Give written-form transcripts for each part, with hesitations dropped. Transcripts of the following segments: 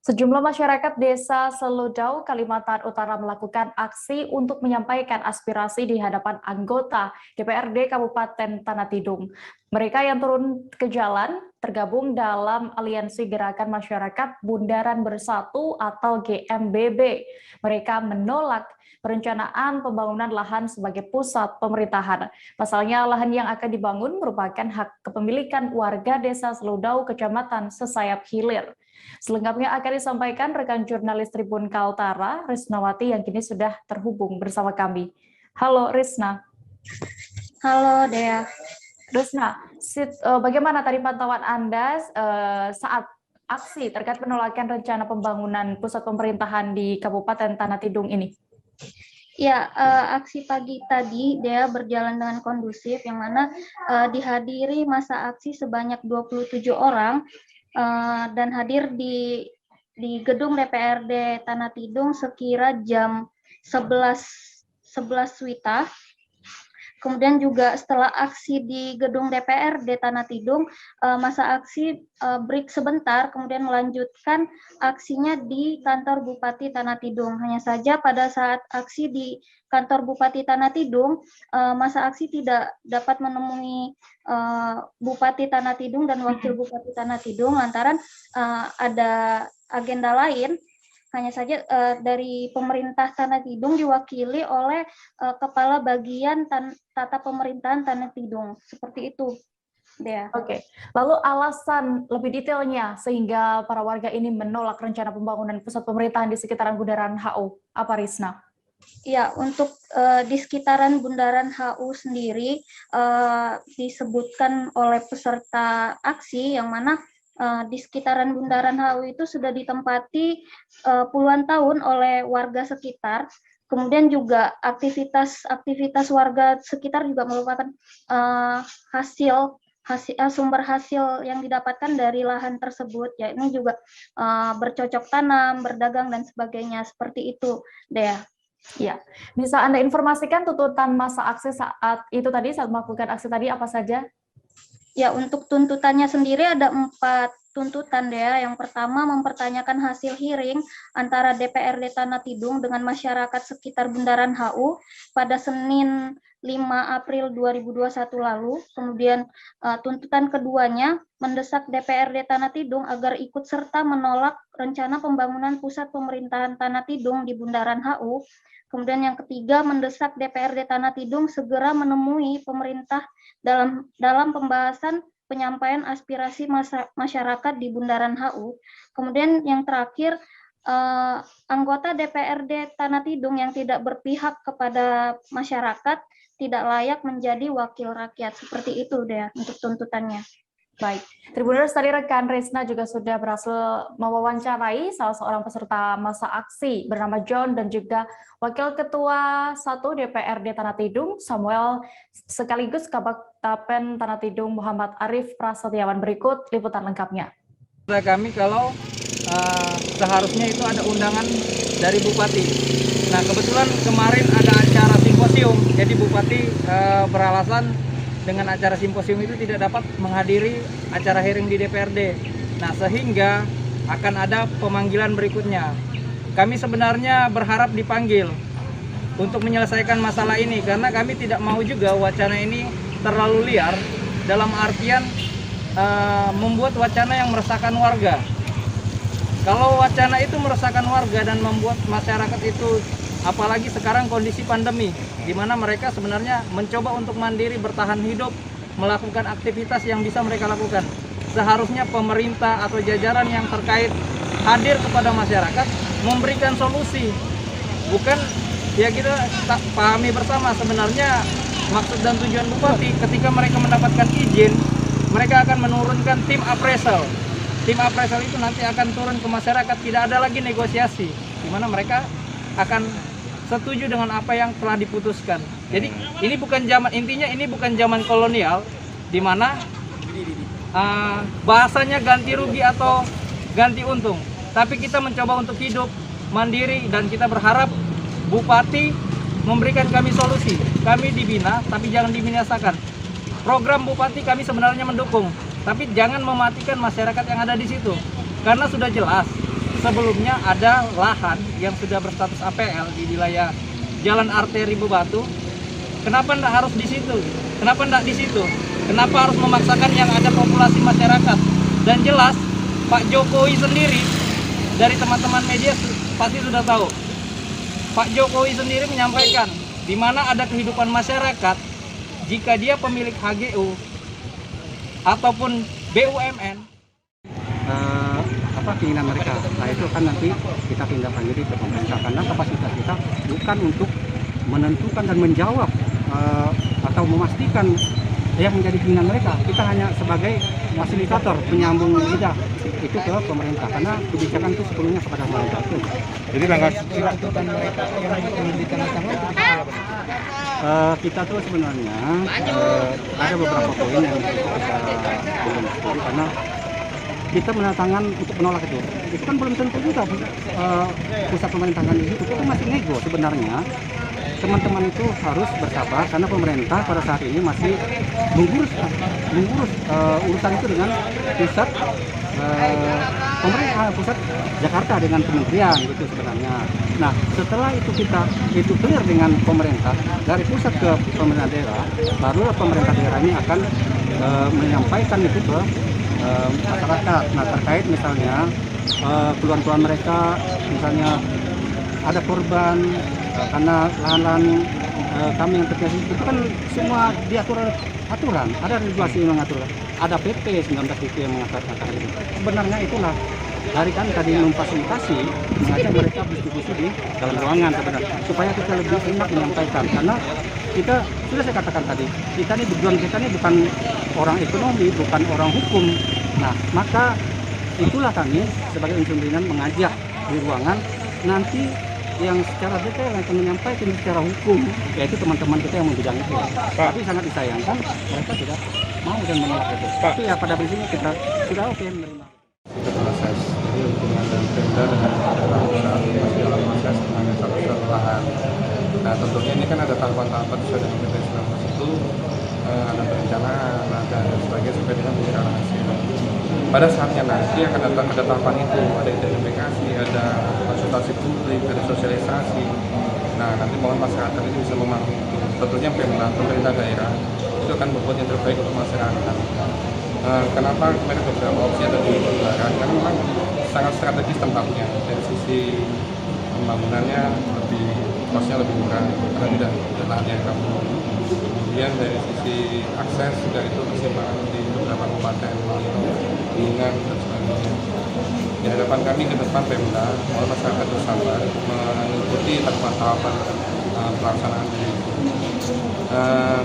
Sejumlah masyarakat desa Seludau, Kalimantan Utara melakukan aksi untuk menyampaikan aspirasi di hadapan anggota DPRD Kabupaten Tanah Tidung. Mereka yang turun ke jalan tergabung dalam Aliansi Gerakan Masyarakat Bundaran Bersatu atau GMBB. Mereka menolak perencanaan pembangunan lahan sebagai pusat pemerintahan. Pasalnya, lahan yang akan dibangun merupakan hak kepemilikan warga desa Seludau, Kecamatan Sesayap Hilir. Selengkapnya akan disampaikan rekan jurnalis Tribun Kaltara, Risnawati, yang kini sudah terhubung bersama kami. Halo Risna. Halo Dea. Risna, bagaimana tadi pantauan Anda saat aksi terkait penolakan rencana pembangunan pusat pemerintahan di Kabupaten Tanah Tidung ini? Ya, aksi pagi tadi Dea berjalan dengan kondusif, yang mana dihadiri masa aksi sebanyak 27 orang dan hadir di gedung DPRD Tanah Tidung sekira jam 11 WITA. Kemudian juga setelah aksi di gedung DPRD Tanah Tidung, masa aksi break sebentar, kemudian melanjutkan aksinya di kantor Bupati Tanah Tidung. Hanya saja pada saat aksi di kantor Bupati Tanah Tidung, masa aksi tidak dapat menemui Bupati Tanah Tidung dan Wakil Bupati Tanah Tidung lantaran ada agenda lain. Hanya saja dari pemerintah Tanah Tidung diwakili oleh Kepala Bagian Tata Pemerintahan Tanah Tidung. Seperti itu, Dea. Oke. Lalu alasan lebih detailnya sehingga para warga ini menolak rencana pembangunan pusat pemerintahan di sekitaran Bundaran HU, apa Risna? Ya, untuk di sekitaran Bundaran HU sendiri disebutkan oleh peserta aksi yang mana di sekitaran Bundaran HU itu sudah ditempati puluhan tahun oleh warga sekitar. Kemudian juga aktivitas warga sekitar juga merupakan sumber hasil yang didapatkan dari lahan tersebut, yakni juga bercocok tanam, berdagang, dan sebagainya. Seperti itu, Dea. Ya, bisa Anda informasikan tuntutan masa aksi saat melakukan aksi tadi apa saja? Ya, untuk tuntutannya sendiri ada 4 tuntutan, Dea. Yang pertama, mempertanyakan hasil hearing antara DPRD Tanah Tidung dengan masyarakat sekitar Bundaran HU pada Senin 5 April 2021 lalu. Kemudian tuntutan keduanya, mendesak DPRD Tanah Tidung agar ikut serta menolak rencana pembangunan pusat pemerintahan Tanah Tidung di Bundaran HU. Kemudian yang ketiga, mendesak DPRD Tanah Tidung segera menemui pemerintah dalam pembahasan penyampaian aspirasi masyarakat di Bundaran HU. Kemudian yang terakhir, anggota DPRD Tanah Tidung yang tidak berpihak kepada masyarakat tidak layak menjadi wakil rakyat. Seperti itu deh untuk tuntutannya. Baik, Tribuners, tadi rekan Risna juga sudah berhasil mewawancarai salah seorang peserta masa aksi bernama John dan juga Wakil Ketua 1 DPRD Tanah Tidung, Samuel, sekaligus Kabagtapen Tanah Tidung Muhammad Arif Prasetyawan. Berikut liputan lengkapnya. Kami kalau seharusnya itu ada undangan dari Bupati. Nah, kebetulan kemarin ada acara simposium, jadi Bupati beralasan dengan acara simposium itu tidak dapat menghadiri acara hearing di DPRD. Nah, sehingga akan ada pemanggilan berikutnya. Kami sebenarnya berharap dipanggil untuk menyelesaikan masalah ini, karena kami tidak mau juga wacana ini terlalu liar, dalam artian membuat wacana yang meresahkan warga. Kalau wacana itu meresahkan warga dan membuat masyarakat itu, apalagi sekarang kondisi pandemi, di mana mereka sebenarnya mencoba untuk mandiri, bertahan hidup, melakukan aktivitas yang bisa mereka lakukan. Seharusnya pemerintah atau jajaran yang terkait hadir kepada masyarakat, memberikan solusi. Bukan, ya kita pahami bersama sebenarnya maksud dan tujuan Bupati ketika mereka mendapatkan izin, mereka akan menurunkan tim appraisal. Tim appraisal itu nanti akan turun ke masyarakat, tidak ada lagi negosiasi, di mana mereka akan setuju dengan apa yang telah diputuskan. Jadi ini bukan zaman, intinya ini bukan zaman kolonial di mana bahasanya ganti rugi atau ganti untung. Tapi kita mencoba untuk hidup mandiri dan kita berharap Bupati memberikan kami solusi. Kami dibina tapi jangan dibinasakan. Program Bupati kami sebenarnya mendukung, tapi jangan mematikan masyarakat yang ada di situ. Karena sudah jelas sebelumnya ada lahan yang sudah berstatus APL di wilayah Jalan Arteri Bebatu. Kenapa enggak harus di situ? Kenapa enggak di situ? Kenapa harus memaksakan yang ada populasi masyarakat? Dan jelas Pak Jokowi sendiri, dari teman-teman media pasti sudah tahu, Pak Jokowi sendiri menyampaikan di mana ada kehidupan masyarakat jika dia pemilik HGU ataupun BUMN. Apa keinginan mereka? Nah itu kan nanti kita tindak lanjuti ke pemerintah, karena kapasitas kita bukan untuk menentukan dan menjawab atau memastikan yang menjadi keinginan mereka. Kita hanya sebagai fasilitator, penyambung lidah itu ke pemerintah, karena kebijakan itu sepenuhnya kepada pemerintah itu. Jadi langkah tuntutan mereka yang perlu ditandatangani kita tuh sebenarnya ada beberapa poin yang kita belum setuju, karena kita menandatangan untuk menolak itu. Itu kan belum tentu juga pusat pemerintahan di situ. Kita masih nego sebenarnya. Teman-teman itu harus bersabar karena pemerintah pada saat ini masih mengurus urusan itu dengan pusat pemerintah pusat Jakarta dengan kementerian gitu sebenarnya. Nah setelah itu clear dengan pemerintah dari pusat ke pemerintah daerah, barulah pemerintah daerah ini akan menyampaikan itu ke masyarakat. Nah terkait misalnya keluhan-keluhan mereka, misalnya ada korban karena lahan-lahan kami yang terkait itu kan semua diatur aturan, ada regulasi yang mengatur, ada PP 19 itu yang mengatakan itu. Sebenarnya itulah dari kami tadi memfasilitasi, mengajak mereka berdiskusi di dalam ruangan sebenarnya, supaya kita lebih enak menyampaikan, karena kita sudah saya katakan tadi, kita ini tujuan kita ini bukan orang ekonomi, bukan orang hukum. Nah maka itulah kami sebagai unsur pimpinan mengajak di ruangan, nanti yang secara detail yang akan menyampaikan secara hukum yaitu teman-teman kita yang membidang itu. Tapi sangat disayangkan mereka tidak mau dan menolak itu. Tapi ya pada prinsipnya kita sudah oke menerima. kita proses. Jadi hubungan dengan Pemda dengan pemerintah pusat masih dalam proses pengambilan status lahan. Nah tentunya ini kan ada tahapan-tahapan sesuai dengan PP 19 itu, ada perencanaan, ada sebagainya sampai dengan penyerahan hasil. Pada saatnya nanti akan datang ada tahapan itu, ada identifikasi, ada konsultasi publik, ada sosialisasi. Nah nanti mohon masyarakat ini bisa memahami itu. Tentunya pemerintah daerah itu akan berbuat yang terbaik untuk masyarakat. Kenapa kemarin beberapa opsi ada di Barat? Karena memang sangat strategis tempatnya, dari sisi pembangunannya lebih kosnya lebih murah karena tidak lahan yang kampung. Kemudian dari sisi akses juga itu keseimbangan di beberapa kabupaten, Bingan dan sebagainya. Di hadapan kami ke depan Pemda, mohon masyarakat bersabar mengikuti tahapan pelaksanaan dari itu.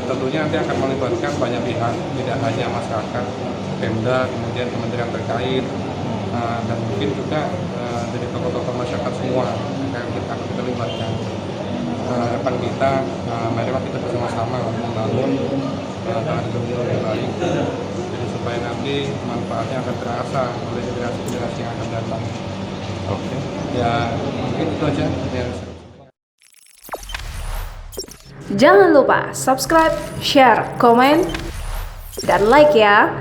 Tentunya nanti akan melibatkan banyak pihak, tidak hanya masyarakat, Pemda, kemudian kementerian terkait, dan mungkin juga dari tokoh-tokoh masyarakat semua yang kita libatkan. Harapan kita, marilah kita bersama-sama membangun tanah dunia yang baik, jadi supaya nanti manfaatnya akan terasa oleh generasi-generasi yang akan datang. Oke. Ya mungkin itu aja. Jangan lupa subscribe, share, komen, dan like ya.